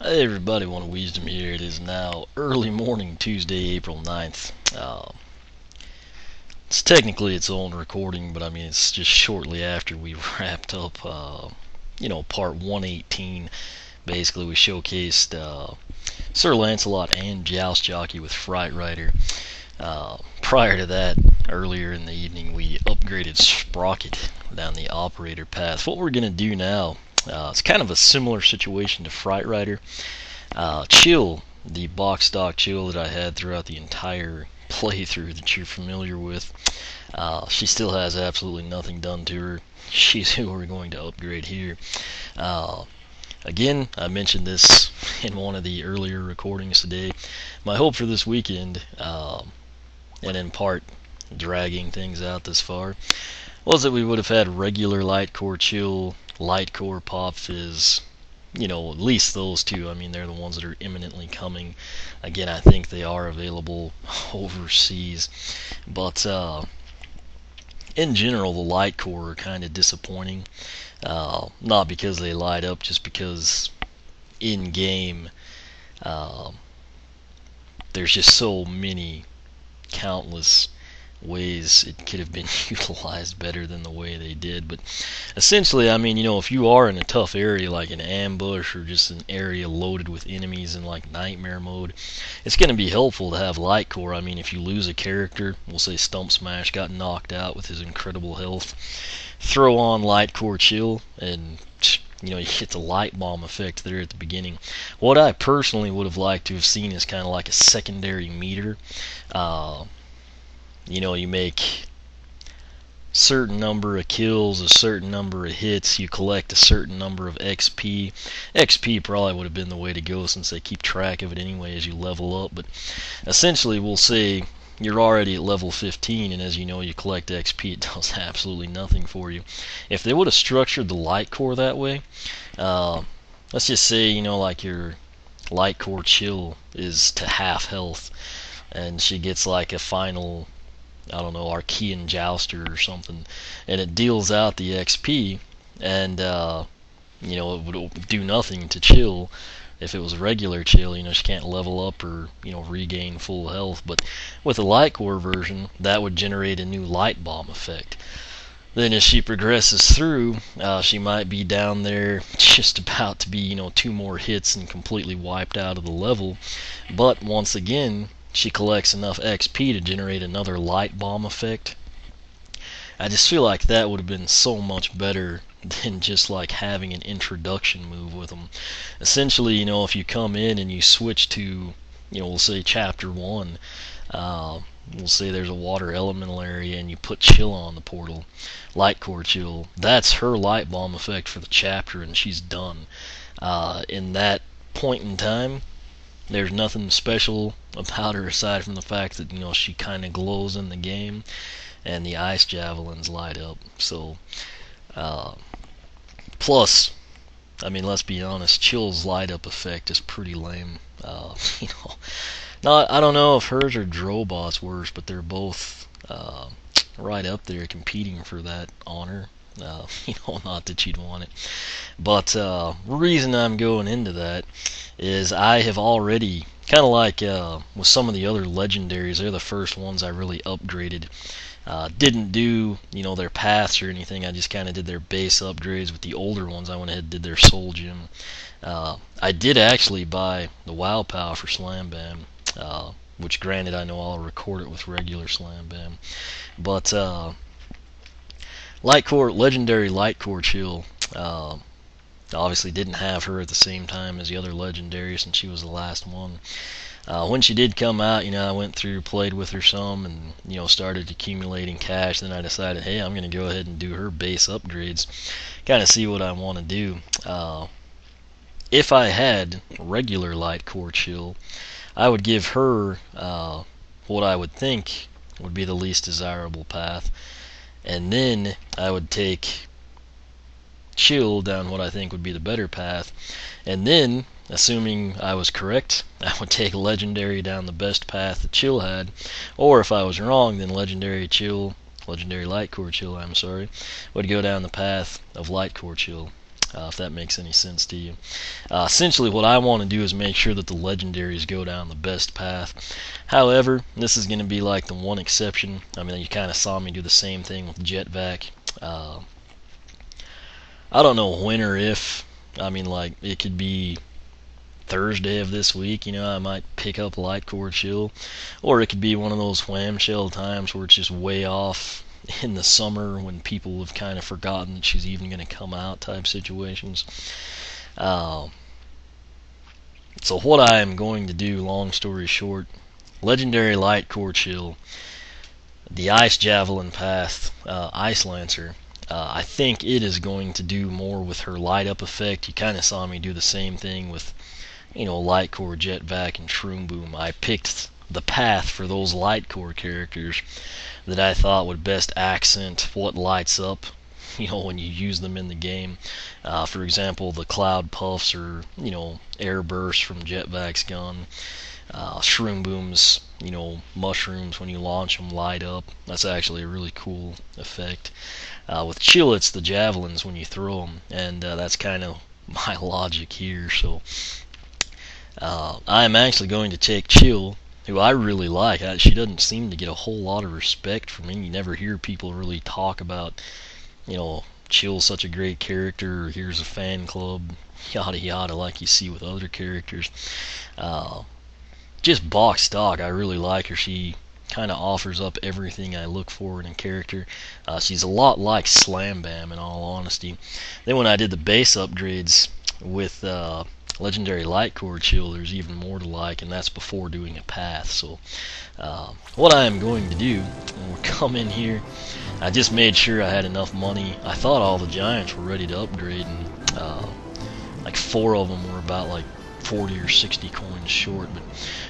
Hey everybody, One of Wisdom here. It is now early morning, Tuesday, April 9th. It's technically its own recording, but I mean it's just shortly after we wrapped up, part 118. Basically, we showcased Sir Lancelot and Joust Jockey with Fright Rider. Prior to that, earlier in the evening, we upgraded Sprocket down the operator path. What we're going to do now, it's kind of a similar situation to Fright Rider. Chill, the box stock Chill that I had throughout the entire playthrough that you're familiar with, she still has absolutely nothing done to her. She's who we're going to upgrade here. Again, I mentioned this in one of the earlier recordings today. My hope for this weekend, and in part dragging things out this far, was that we would have had regular Light Core Chill, Light Core Pop Fizz, at least those two. I mean, they're the ones that are imminently coming. Again, I think they are available overseas. But in general, the Light Core are kind of disappointing. Not because they light up, just because in-game there's just so many countless ways it could have been utilized better than the way they did. But essentially, I mean, if you are in a tough area like an ambush or just an area loaded with enemies in like nightmare mode, it's going to be helpful to have Light Core. I mean, if you lose a character, we'll say Stump Smash got knocked out with his incredible health, throw on Light Core Chill and you get the light bomb effect there at the beginning. What I personally would have liked to have seen is kind of like a secondary meter. You make certain number of kills, a certain number of hits, you collect a certain number of XP. XP probably would have been the way to go since they keep track of it anyway as you level up, but essentially we'll say you're already at level 15 and as you know you collect XP, it does absolutely nothing for you. If they would have structured the Light Core that way, let's just say, like your Light Core Chill is to half health and she gets like a final, I don't know, Archean Jouster or something, and it deals out the XP, and it would do nothing to Chill. If it was regular Chill, she can't level up or regain full health. But with the Light Core version, that would generate a new Light Bomb effect. Then as she progresses through, she might be down there just about to be, 2 more hits and completely wiped out of the level. But once again, she collects enough XP to generate another light bomb effect. I just feel like that would have been so much better than just like having an introduction move with them. Essentially, if you come in and you switch to, we'll say chapter 1, we'll say there's a water elemental area and you put Chill on the portal, Light Core Chill, that's her light bomb effect for the chapter and she's done. In that point in time, there's nothing special about her aside from the fact that she kind of glows in the game and the ice javelins light up. So plus, I mean, let's be honest, Chill's light up effect is pretty lame. I don't know if hers or Drobot's worse, but they're both right up there competing for that honor. Not that you'd want it, but reason I'm going into that is I have already, kind of like with some of the other legendaries, they're the first ones I really upgraded. Didn't do their paths or anything, I just kind of did their base upgrades. With the older ones I went ahead and did their soul gem. I did actually buy the WoW POW for Slam Bam, which granted I know I'll record it with regular Slam Bam, but legendary Light Core Chill, obviously didn't have her at the same time as the other legendaries since she was the last one. When she did come out, I went through, played with her some, and started accumulating cash. Then I decided, hey, I'm going to go ahead and do her base upgrades, kind of see what I want to do. If I had regular Light Core Chill, I would give her what I would think would be the least desirable path, and then I would take Chill down what I think would be the better path, and then, assuming I was correct, I would take Legendary down the best path that Chill had, or if I was wrong, then Legendary Light Core Chill, would go down the path of Light Core Chill. if that makes any sense to you. Essentially, what I want to do is make sure that the legendaries go down the best path. However, this is going to be like the one exception. I mean, you kind of saw me do the same thing with Jetvac. I don't know when or if. I mean, like, it could be Thursday of this week, you know, I might pick up Light Core Chill, or it could be one of those whamshell times where it's just way off in the summer when people have kind of forgotten that she's even going to come out type situations. So what I am going to do, long story short, Legendary Light Core Chill, the Ice Javelin Path, Ice Lancer, I think it is going to do more with her light up effect. You kind of saw me do the same thing with, you know, Light Core, Jetvac, and Shroom Boom. I picked the path for those Light Core characters that I thought would best accent what lights up, you know, when you use them in the game. For example, the Cloud Puffs or, you know, Air Bursts from Jetvac's gun. Shroom Boom's, you know, mushrooms when you launch them light up. That's actually a really cool effect. With Chill, it's the javelins when you throw them, and that's kind of my logic here. So I am actually going to take Chill, who I really like. She doesn't seem to get a whole lot of respect from me. You never hear people really talk about, you know, Chill's such a great character, or here's a fan club, yada yada, like you see with other characters. Just box stock, I really like her. She kind of offers up everything I look for in a character. She's a lot like Slam Bam, in all honesty. Then when I did the base upgrades with Legendary Light Core Chill, there's even more to like, and that's before doing a path. So what I am going to do, when we come in here, I just made sure I had enough money. I thought all the Giants were ready to upgrade, and like 4 of them were about like 40 or 60 coins short, but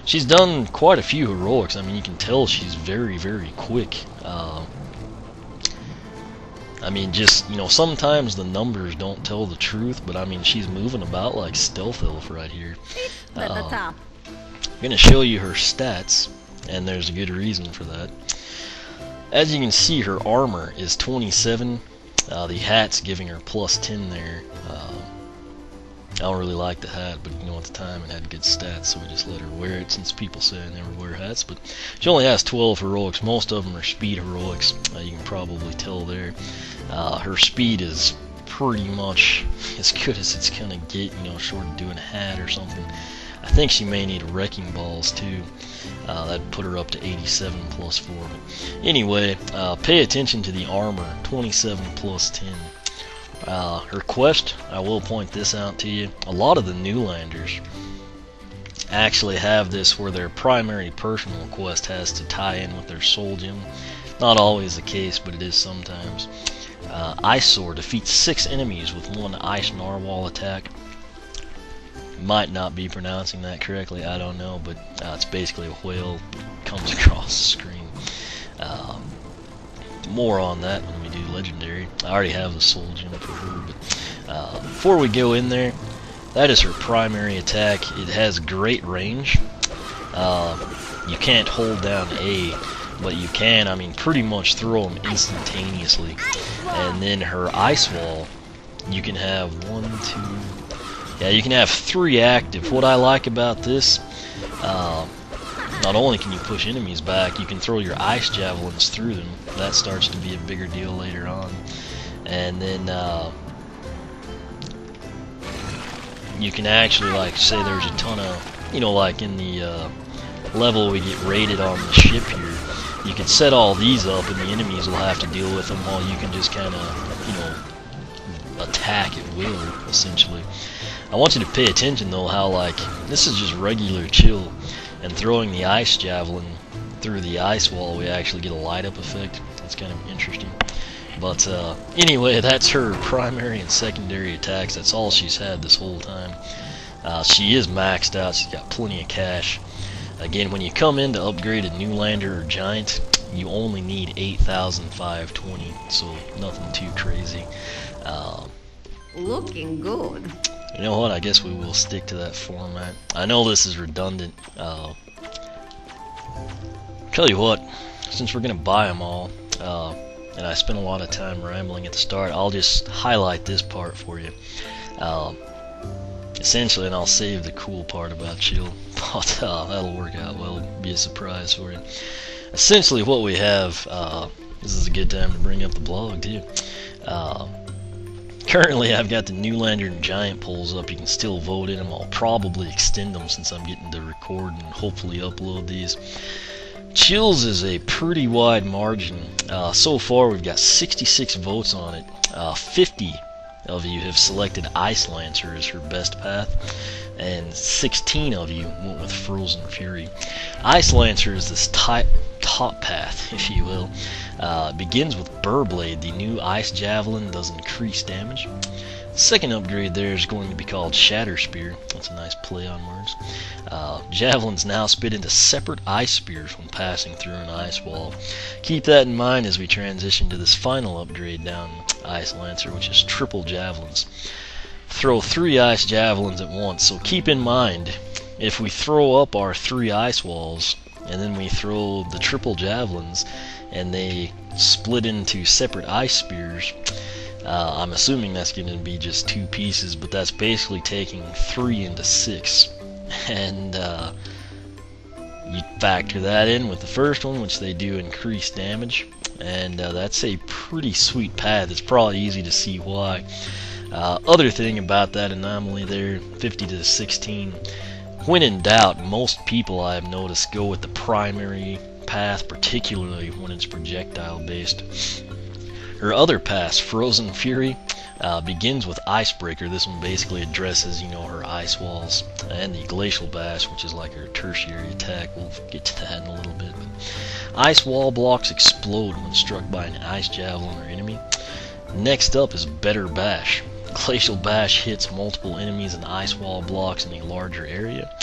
she's done quite a few heroics. I mean, you can tell she's very, very quick. I mean, just, you know, sometimes the numbers don't tell the truth, but I mean, she's moving about like Stealth Elf right here. I'm going to show you her stats, and there's a good reason for that. As you can see, her armor is 27. The hat's giving her plus 10 there. I don't really like the hat, but you know, at the time it had good stats, so we just let her wear it, since people say I never wear hats. But she only has 12 heroics. Most of them are speed heroics. You can probably tell there. Her speed is pretty much as good as it's gonna get, you know, short of doing a hat or something. I think she may need wrecking balls too. That'd put her up to 87 plus 4. But anyway, pay attention to the armor, 27 plus 10. Her quest, I will point this out to you, a lot of the Newlanders actually have this where their primary personal quest has to tie in with their soul gem. Not always the case, but it is sometimes. Ice Sword defeats 6 enemies with 1 Ice Narwhal attack. Might not be pronouncing that correctly, I don't know, but it's basically a whale comes across the screen. More on that when we do Legendary. I already have the soul gem for her, but before we go in there, that is her primary attack. It has great range. You can't hold down A, but you can, I mean, pretty much throw them instantaneously. And then her Ice Wall, you can have 1, 2, yeah, you can have 3 active. What I like about this, not only can you push enemies back, you can throw your ice javelins through them. That starts to be a bigger deal later on. And then you can actually, like, say there's a ton of, you know, like in the level we get raided on the ship here, you can set all these up and the enemies will have to deal with them while you can just kind of, you know, attack at will, essentially. I want you to pay attention though how, like, this is just regular Chill, and throwing the ice javelin through the ice wall, we actually get a light up effect. It's kind of interesting. But anyway, that's her primary and secondary attacks. That's all she's had this whole time. She is maxed out. She's got plenty of cash. Again, when you come in to upgrade a Newlander or Giant, you only need 8,520, so nothing too crazy. Looking good. You know what? I guess we will stick to that format. I know this is redundant. Tell you what, since we're gonna buy them all, and I spent a lot of time rambling at the start, I'll just highlight this part for you. Essentially, and I'll save the cool part about chill, but that'll work out well. It'll be a surprise for you. Essentially, what we have, this is a good time to bring up the blog too. Currently, I've got the Newlander Giant polls up. You can still vote in them. I'll probably extend them since I'm getting to record and hopefully upload these. Chills is a pretty wide margin. So far, we've got 66 votes on it. 50 of you have selected Ice Lancer as her best path, and 16 of you went with Frozen Fury. Ice Lancer is this top path, if you will. It begins with Burr Blade. The new Ice Javelin does increased damage. Second upgrade there is going to be called Shatter Spear. That's a nice play on words. Javelins now spit into separate ice spears when passing through an ice wall. Keep that in mind as we transition to this final upgrade down Ice Lancer, which is Triple Javelins. Throw 3 ice javelins at once, so keep in mind, if we throw up our 3 ice walls, and then we throw the triple javelins, and they split into separate ice spears, I'm assuming that's going to be just 2 pieces, but that's basically taking 3 into 6. And you factor that in with the first one, which they do increase damage, and that's a pretty sweet path. It's probably easy to see why. Other thing about that anomaly there, 50 to 16, when in doubt, most people I have noticed go with the primary path, particularly when it's projectile based. Her other pass, Frozen Fury, begins with Icebreaker. This one basically addresses, her ice walls, and the Glacial Bash, which is like her tertiary attack. We'll get to that in a little bit. But ice wall blocks explode when struck by an ice javelin or enemy. Next up is Better Bash. Glacial Bash hits multiple enemies and ice wall blocks in a larger area.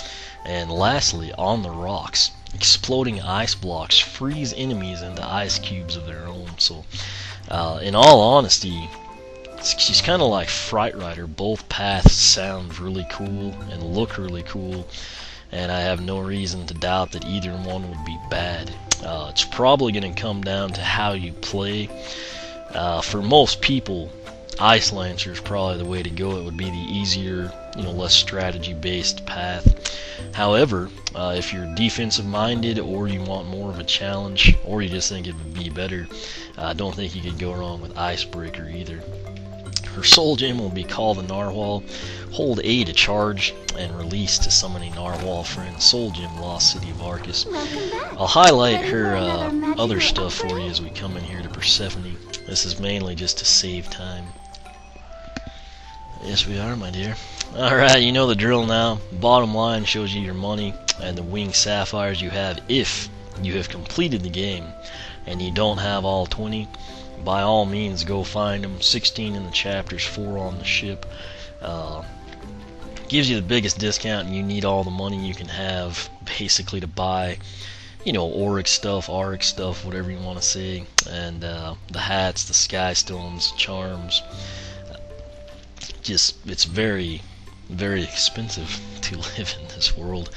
And lastly, On the Rocks. Exploding ice blocks freeze enemies into ice cubes of their own. So, in all honesty, she's kind of like Fright Rider. Both paths sound really cool and look really cool, and I have no reason to doubt that either one would be bad. It's probably going to come down to how you play. For most people, Ice Lancer is probably the way to go. It would be the easier, less strategy-based path. However, if you're defensive-minded, or you want more of a challenge, or you just think it would be better, I don't think you could go wrong with Icebreaker either. Her soul gem will be called the Narwhal. Hold A to charge, and release to summon a Narwhal friend. Soul gem, Lost City of Arcus. I'll highlight her other stuff for you as we come in here to Persephone. This is mainly just to save time. Yes, we are, my dear. Alright, you know the drill now. Bottom line shows you your money and the winged sapphires you have if you have completed the game and you don't have all 20. By all means, go find them. 16 in the chapters, 4 on the ship. Gives you the biggest discount, and you need all the money you can have basically to buy, Auric stuff, Auric stuff, whatever you want to say, and the hats, the sky stones, charms. It's very, very expensive to live in this world.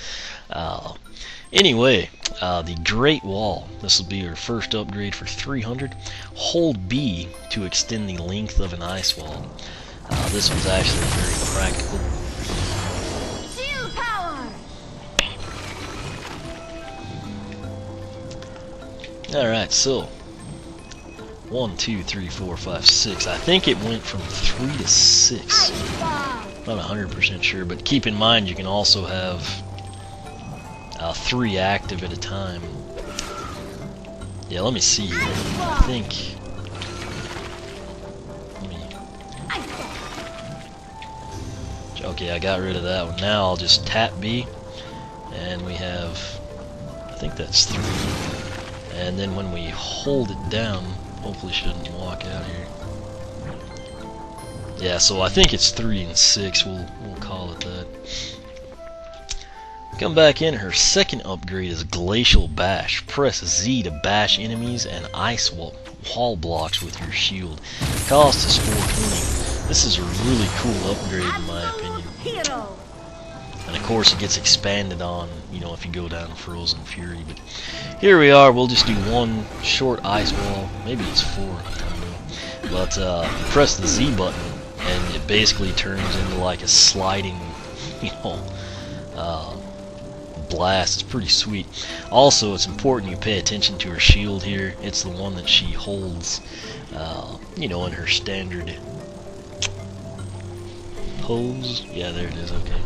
Anyway, the Great Wall. This will be your first upgrade for 300. Hold B to extend the length of an ice wall. This one's actually very practical. Shield power. Alright, so 1, 2, 3, 4, 5, 6. I think it went from 3 to 6. Not 100% sure, but keep in mind you can also have 3 active at a time. Yeah, let me see here. I think. Okay, I got rid of that one. Now I'll just tap B, and we have. I think that's 3. And then when we hold it down, hopefully shouldn't walk out here. Yeah, so I think it's 3 and 6. We'll call it that. Come back in. Her second upgrade is Glacial Bash. Press Z to bash enemies and ice wall blocks with your shield. Cost is 420. This is a really cool upgrade in my opinion. And of course it gets expanded on, you know, if you go down Frozen Fury. But here we are, we'll just do one short ice wall. Maybe it's 4, I don't know. But press the Z button and it basically turns into like a sliding, you know, blast. It's pretty sweet. Also, it's important you pay attention to her shield here. It's the one that she holds, you know, in her standard pose. Yeah, there it is. Okay.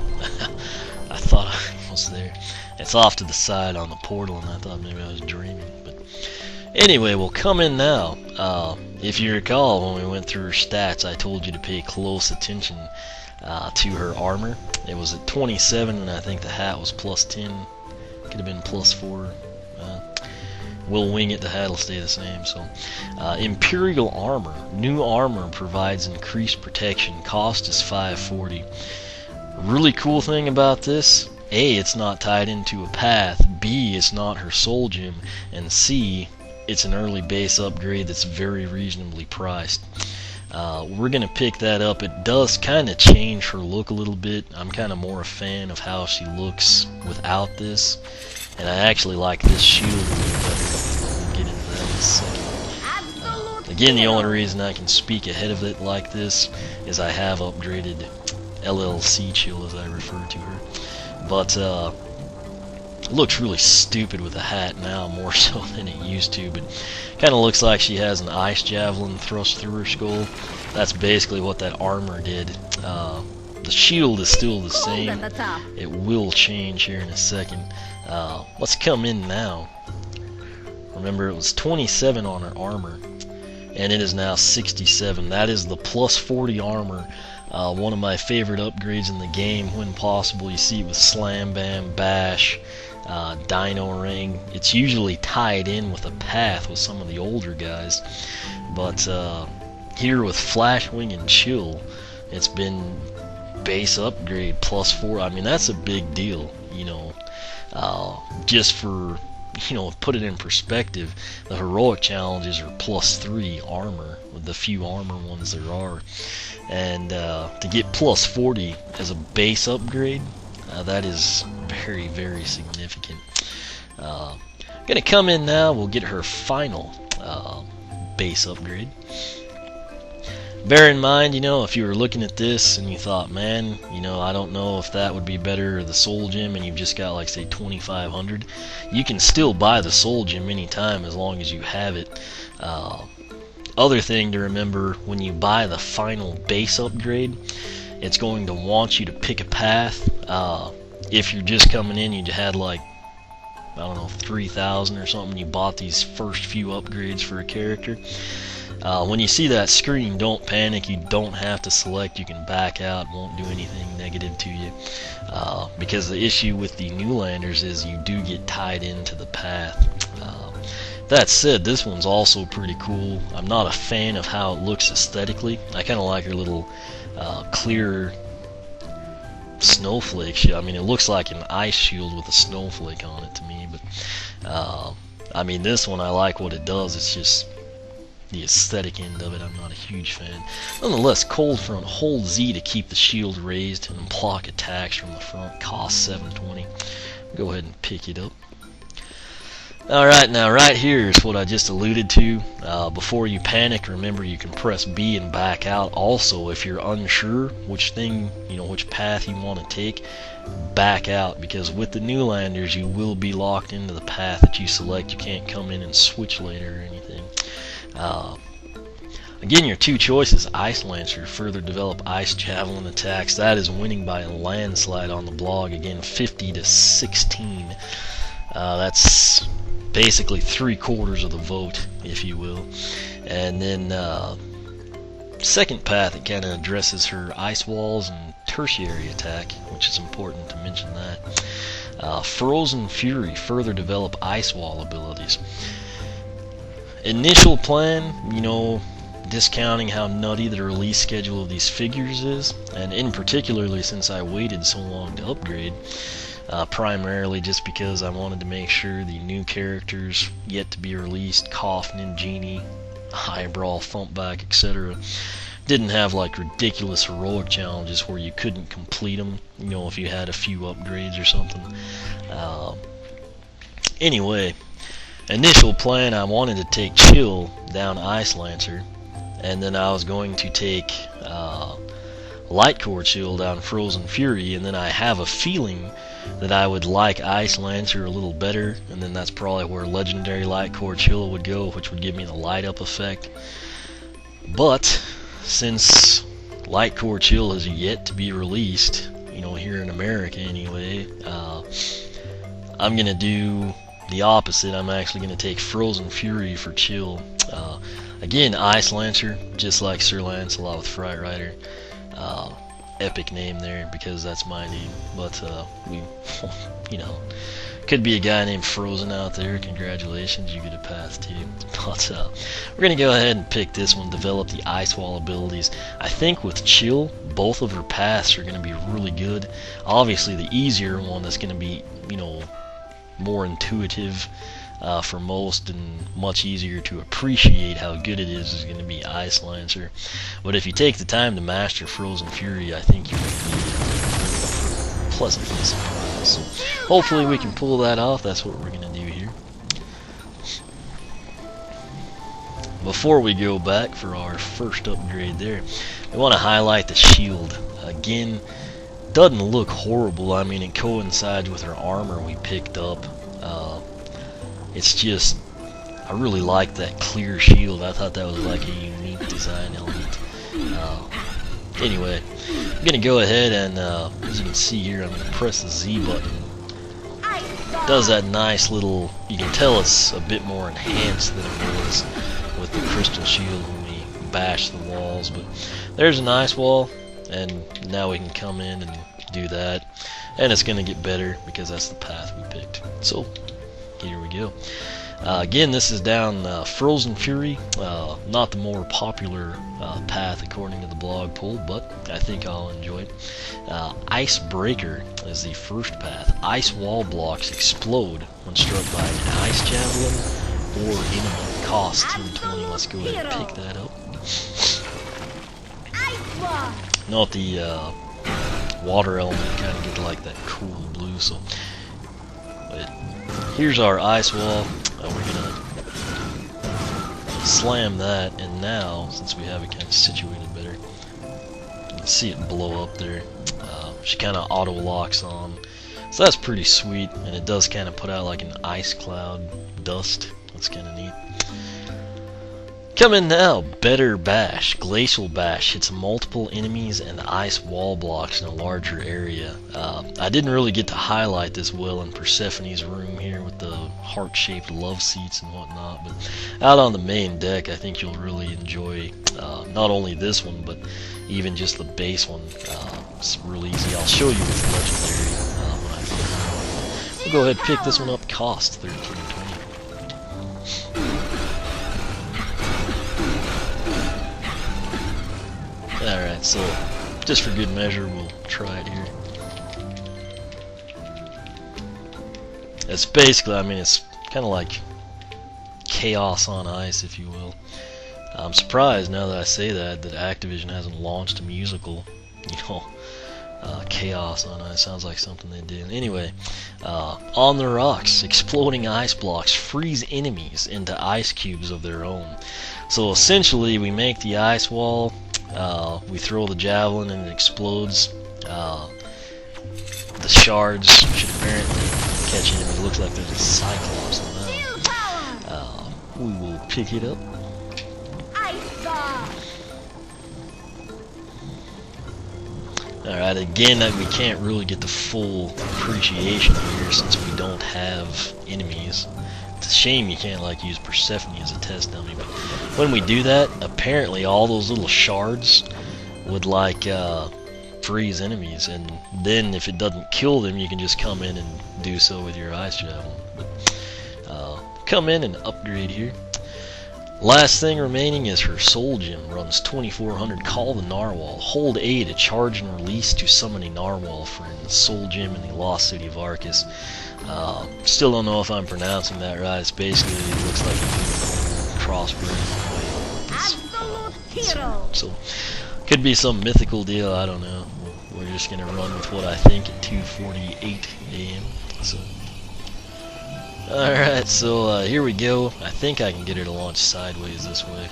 I thought I was there. It's off to the side on the portal, and I thought maybe I was dreaming. But anyway, we'll come in now. If you recall, when we went through her stats, I told you to pay close attention to her armor. It was at 27, and I think the hat was plus 10. Could have been plus 4. We'll wing it, the hat will stay the same. So, Imperial armor. New armor provides increased protection. Cost is 540. Really cool thing about this: A, it's not tied into a path. B, it's not her soul gem. And C, it's an early base upgrade that's very reasonably priced. We're going to pick that up. It does kind of change her look a little bit. I'm kind of more a fan of how she looks without this. And I actually like this shield a little better. We'll get into that in a second. Again, the only reason I can speak ahead of it like this is I have upgraded LLC Chill, as I refer to her. But it looks really stupid with the hat now, more so than it used to. But kind of looks like she has an ice javelin thrust through her skull. That's basically what that armor did. The shield is still the same. It will change here in a second. Let's come in now. Remember, it was 27 on her armor, and it is now 67. That is the plus 40 armor. One of my favorite upgrades in the game when possible. You see it with Slam Bam, Bash, Dino Ring. It's usually tied in with a path with some of the older guys, but here with Flash Wing and Chill, it's been base upgrade plus 4. I mean, that's a big deal, you know. Just for, you know, put it in perspective, the heroic challenges are plus 3 armor with the few armor ones there are, and to get plus 40 as a base upgrade, that is very, very significant. Gonna come in now. We'll get her final base upgrade. Bear in mind, you know, if you were looking at this and you thought, man, you know, I don't know if that would be better, or the soul gem, and you've just got, like, say 2,500, you can still buy the soul gem anytime as long as you have it. Other thing to remember, when you buy the final base upgrade, it's going to want you to pick a path. If you're just coming in, you had like, I don't know, 3,000 or something, you bought these first few upgrades for a character. When you see that screen, don't panic. You don't have to select. You can back out. It won't do anything negative to you. Because the issue with the Newlanders is you do get tied into the path. That said, this one's also pretty cool. I'm not a fan of how it looks aesthetically. I kind of like her little clear snowflake. I mean, it looks like an ice shield with a snowflake on it to me. But I mean, this one, I like what it does. It's just the aesthetic end of it. I'm not a huge fan. Nonetheless, cold front. Hold Z to keep the shield raised and block attacks from the front. Cost 720. Go ahead and pick it up. Alright, now right here is what I just alluded to. Before you panic, remember you can press B and back out. Also, if you're unsure which path you want to take, back out, because with the Newlanders you will be locked into the path that you select. You can't come in and switch later or anything. Again, your two choices: Ice Lancer, further develop ice javelin attacks. That is winning by a landslide on the blog. Again, 50 to 16. That's basically 3/4 of the vote, if you will. And then second path, it kind of addresses her ice walls and tertiary attack, which is important to mention that. Frozen Fury, further develop ice wall abilities. Initial plan, you know, discounting how nutty the release schedule of these figures is, and in particularly since I waited so long to upgrade, primarily just because I wanted to make sure the new characters yet to be released, Kaufman, Genie, Highbrawl, Thumpback, etc., didn't have like ridiculous heroic challenges where you couldn't complete them, you know, if you had a few upgrades or something. Anyway, initial plan, I wanted to take Chill down Ice Lancer, and then I was going to take Light Core Chill down Frozen Fury, and then I have a feeling that I would like Ice Lancer a little better, and then that's probably where Legendary Light Core Chill would go, which would give me the light up effect. But since Light Core Chill is yet to be released, you know, here in America anyway, I'm gonna do the opposite. I'm actually gonna take Frozen Fury for Chill. Again, Ice Lancer, just like Sir Lancelot with Fright Rider. Epic name there because that's my name, but we, you know, could be a guy named Frozen out there. Congratulations, you get a path too. But we're gonna go ahead and pick this one, develop the Ice Wall abilities. I think with Chill, both of her paths are gonna be really good. Obviously, the easier one that's gonna be, you know, more intuitive for most and much easier to appreciate how good it is going to be Ice Lancer. But if you take the time to master Frozen Fury, I think you will be pleasantly surprised. So hopefully we can pull that off. That's what we're going to do here. Before we go back for our first upgrade there, we want to highlight the shield. Again, doesn't look horrible. I mean, it coincides with her armor we picked up. It's just, I really like that clear shield. I thought that was like a unique design element. Anyway, I'm going to go ahead and, as you can see here, I'm going to press the Z button. It does that nice little, you can tell it's a bit more enhanced than it was with the crystal shield when we bash the walls. But there's an ice wall, and now we can come in and do that. And it's going to get better because that's the path we picked. So, here we go. Again, this is down Frozen Fury, not the more popular path according to the blog poll, but I think I'll enjoy it. Ice Breaker is the first path. Ice wall blocks explode when struck by an ice javelin or enemy. Cost 1020. Let's go ahead and pick that up. Note the water element kind of get like that cool blue, so but here's our ice wall. We're gonna slam that, and now since we have it kind of situated better, you can see it blow up there. She kind of auto locks on, so that's pretty sweet, and it does kind of put out like an ice cloud dust. That's kind of neat. Come in now, Better Bash. Glacial Bash hits multiple enemies and ice wall blocks in a larger area. I didn't really get to highlight this well in Persephone's room here with the heart-shaped love seats and whatnot, but out on the main deck I think you'll really enjoy not only this one, but even just the base one. It's really easy. I'll show you with Legendary when I flip it. We'll go ahead and pick this one up. Cost $13.20. Alright, so just for good measure, we'll try it here. It's basically, I mean, it's kind of like chaos on ice, if you will. I'm surprised, now that I say that Activision hasn't launched a musical, you know, Chaos on Ice. Sounds like something they did. Anyway, on the rocks, exploding ice blocks freeze enemies into ice cubes of their own. So essentially, we make the ice wall, we throw the javelin and it explodes. The shards should apparently catch enemies. It looks like there's a Cyclops on that. We will pick it up. Alright, again, we can't really get the full appreciation here since we don't have enemies. It's a shame you can't like use Persephone as a test dummy, but when we do that, apparently all those little shards would like freeze enemies, and then if it doesn't kill them, you can just come in and do so with your ice javelin. But come in and upgrade here. Last thing remaining is her Soul Gem. Runs 2400. Call the Narwhal. Hold A to charge and release to summon a Narwhal friend. Soul Gem in the Lost City of Arcus. Still don't know if I'm pronouncing that right. It's basically, it looks like a crossbreed. hero. So could be some mythical deal, I don't know. We're just gonna run with what I think at 2:48 a.m. So, alright, so here we go. I think I can get her to launch sideways this way.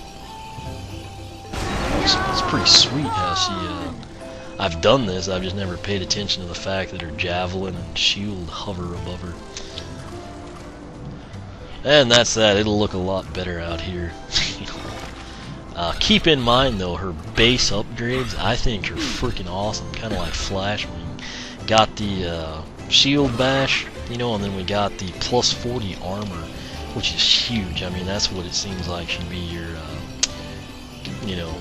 It's pretty sweet how she, I've done this, I've just never paid attention to the fact that her javelin and shield hover above her. And that's that, it'll look a lot better out here. Keep in mind though, her base upgrades I think are freaking awesome, kind of like Flash. We got the shield bash, you know, and then we got the plus 40 armor, which is huge. I mean, that's what it seems like should be your, you know,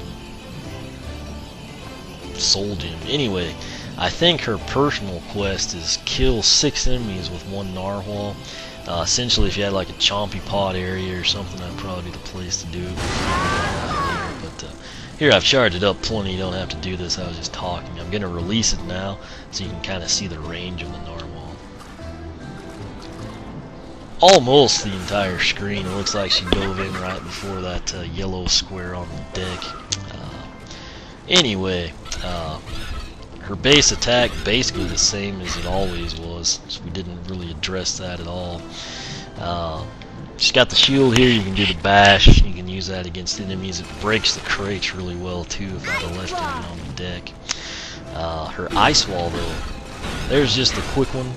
soul gem. Anyway, I think her personal quest is kill 6 enemies with 1 narwhal. Essentially, if you had like a chompy pod area or something, that'd probably be the place to do it. But here I've charged it up plenty, you don't have to do this, I was just talking. I'm going to release it now so you can kind of see the range of the narwhal. Almost the entire screen, it looks like she dove in right before that yellow square on the deck. Anyway, her base attack basically the same as it always was, so we didn't really address that at all. She's got the shield here, you can do the bash, you can use that against enemies. It breaks the crates really well too if I'd have left it on the deck. Her ice wall though, there's just a quick one.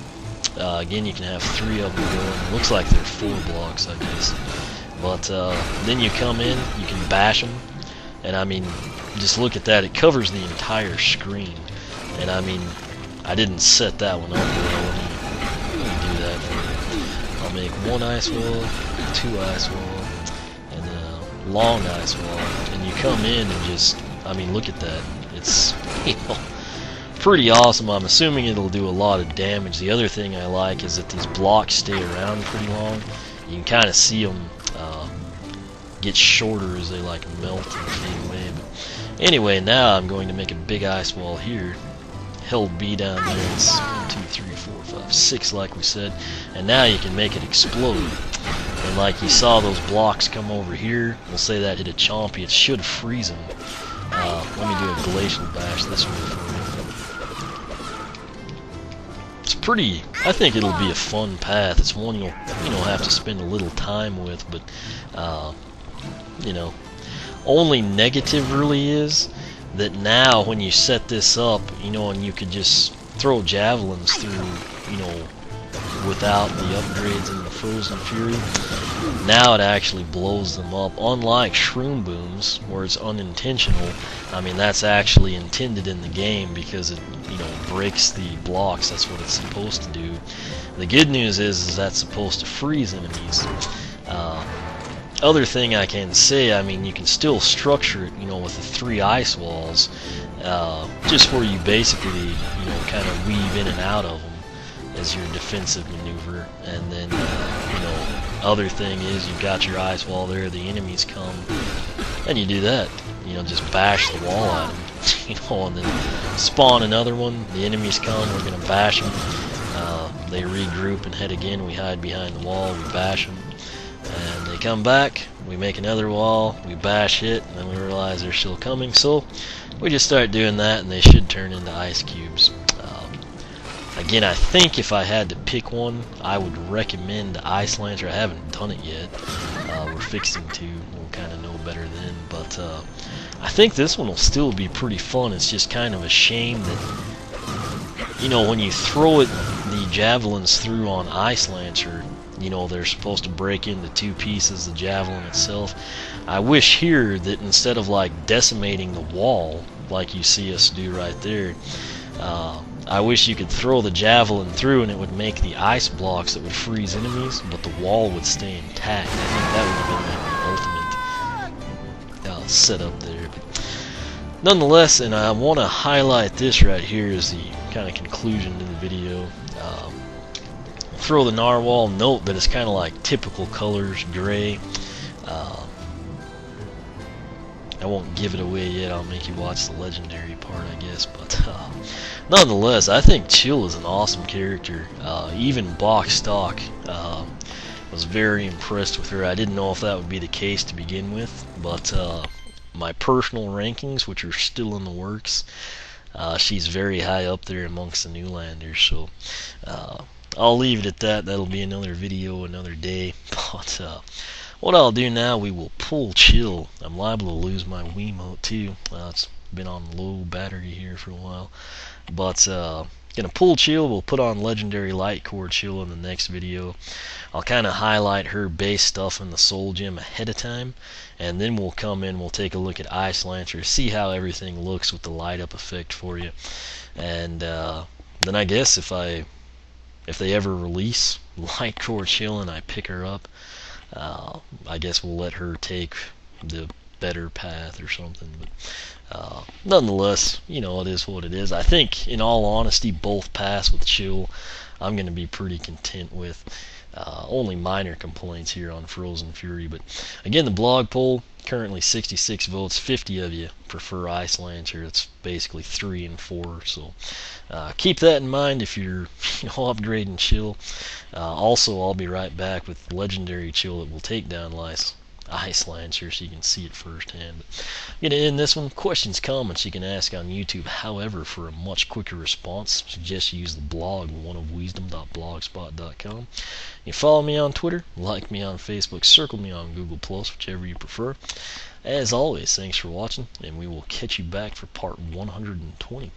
Again, you can have 3 of them going. It looks like they're 4 blocks, I guess. But then you come in, you can bash them, and I mean, just look at that, it covers the entire screen. And I mean, I didn't set that one up well. Let me do that for you. I'll make 1 ice wall, 2 ice wall, and a long ice wall. And you come in and just, I mean, look at that. It's, you know, pretty awesome. I'm assuming it'll do a lot of damage. The other thing I like is that these blocks stay around pretty long. You can kind of see them get shorter as they like melt and fade away. But anyway, now I'm going to make a big ice wall here. Held B down there, it's 1, 2, 3, 4, 5, 6 like we said, and now you can make it explode. And like you saw those blocks come over here, we'll say that hit a chompy, it should freeze them. Let me do a glacial bash this one for you. It's pretty, I think it'll be a fun path. It's one you'll have to spend a little time with, but you know, only negative really is that now when you set this up, you know, and you could just throw javelins through, you know, without the upgrades and the frozen fury, now it actually blows them up. Unlike shroom booms where it's unintentional, I mean, that's actually intended in the game because it, you know, breaks the blocks. That's what it's supposed to do. The good news is that's supposed to freeze enemies. Other thing I can say, I mean, you can still structure it, you know, with the 3 ice walls, just where you basically, you know, kind of weave in and out of them as your defensive maneuver. And then, you know, other thing is you've got your ice wall there, the enemies come, and you do that, you know, just bash the wall at them, you know, and then spawn another one, the enemies come, we're going to bash them, they regroup and head again, we hide behind the wall, we bash them. And they come back, we make another wall, we bash it, and then we realize they're still coming, so we just start doing that and they should turn into ice cubes. Again, I think if I had to pick one, I would recommend Ice Lancer. I haven't done it yet, we're fixing to, we'll kind of know better then, but I think this one will still be pretty fun. It's just kind of a shame that, you know, when you throw the javelins through on Ice Lancer, you know, they're supposed to break into 2 pieces, the javelin itself. I wish here that instead of like decimating the wall, like you see us do right there, I wish you could throw the javelin through and it would make the ice blocks that would freeze enemies, but the wall would stay intact. I think that would have been like the ultimate setup there. But nonetheless, and I want to highlight this right here as the kind of conclusion to the video. Throw the narwhal, note that it's kind of like typical colors, gray. I won't give it away yet, I'll make you watch the legendary part, I guess, but nonetheless, I think Chill is an awesome character. Even box stock, was very impressed with her. I didn't know if that would be the case to begin with, but my personal rankings, which are still in the works, she's very high up there amongst the Newlanders. So I'll leave it at that. That'll be another video, another day. But what I'll do now, we will pull chill. I'm liable to lose my Wiimote too. It's been on low battery here for a while. But gonna pull chill. We'll put on legendary light core chill in the next video. I'll kind of highlight her base stuff in the soul gem ahead of time, and then we'll come in, we'll take a look at Ice Lancer, see how everything looks with the light up effect for you. And then I guess if they ever release light core chill and I pick her up, I guess we'll let her take the better path or something. But nonetheless, you know, it is what it is. I think, in all honesty, both paths with chill I'm going to be pretty content with. Only minor complaints here on Frozen Fury. But again, the blog poll, currently 66 votes. 50 of you prefer Ice Lancer. It's basically 3 and 4. So keep that in mind if you're upgrading chill. Also, I'll be right back with legendary chill that will take down Ice Lancer so you can see it firsthand. But I'm going to end this one. Questions, comments you can ask on YouTube. However, for a much quicker response, I suggest you use the blog, oneofwisdom.blogspot.com. You follow me on Twitter, like me on Facebook, circle me on Google+, whichever you prefer. As always, thanks for watching, and we will catch you back for part 120.